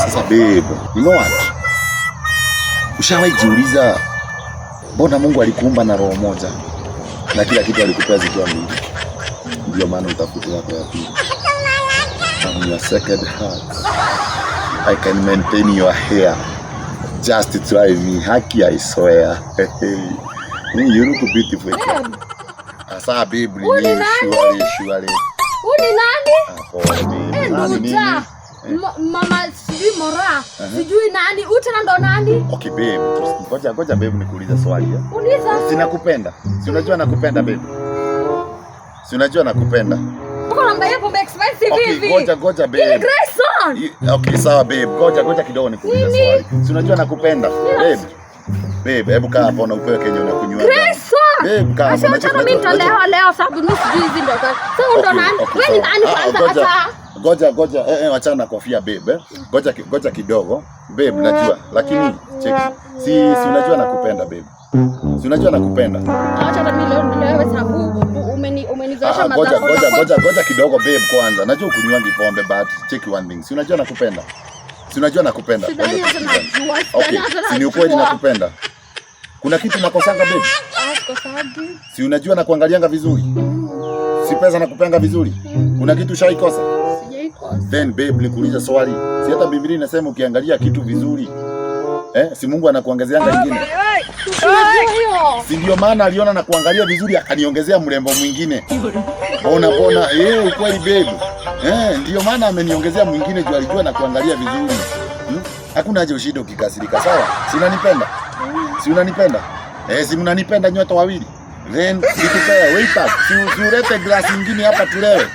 Sasa babe, you know what? Ushawahi jiuliza mbona Mungu alikuumba na roho moja na kila kitu alikupea zikiwa mbili? Ndio maana utafuta yako ya pili. On your second heart, I can maintain your hair. Just try me, haki I swear. You look beautiful. Asa babe, surely. Uni nani? Nani? Mama sijui mora. Sijui nani? Utana ndo nani? Okay babe, ngoja babe nikuulize swali. Uliza. Sinakupenda. Si unajua nakupenda babe. Si unajua nakupenda. Uko namba yako expensive hivi. Okay, ngoja babe. Ni Grayson. Okay, sawa babe. Ngoja kidogo nikuulize swali. Si unajua nakupenda. Babe, hebu kaa hapo na upewe kenye unakunywa. Grayson. Babe, kaa hapo. Acha mimi leo sababu mimi sijui hizi ndo. Sasa ndo nani? Wewe ni nani kwanza hata? Ngoja, achana na kofia babe. Ngoja kidogo. Babe, najua, lakini cheki. Si unajua nakupenda babe. Si unajua nakupenda. Acha hata mimi leo sababu umenizoesha mazao. Ngoja kidogo babe kwanza. Najua ukunywangi pombe but check one thing. Si unajua nakupenda. Si unajua nakupenda. Okay, si ni ukweli nakupenda. Kuna kitu nakosanga babe? Kosaji. Si unajua nakuangalianga vizuri? Si pesa nakupanga vizuri? Kuna kitu shaikosa? Sijaikosa. Then babe nikuuliza swali. Si hata Biblia inasema ukiangalia kitu vizuri, si Mungu anakuongezeanga nyingine? Si ndio maana aliona na kuangalia vizuri akaniongezea mrembo mwingine. Bona ukweli babe. Ndio maana ameniongezea mwingine juu alijua na kuangalia vizuri. Hakuna haja ushinde ukikasirika, sawa? Si unanipenda? Si unanipenda? Si mnanipenda nyote wawili. Then sikupea wait up. Si ulete glass nyingine hapa tulewe.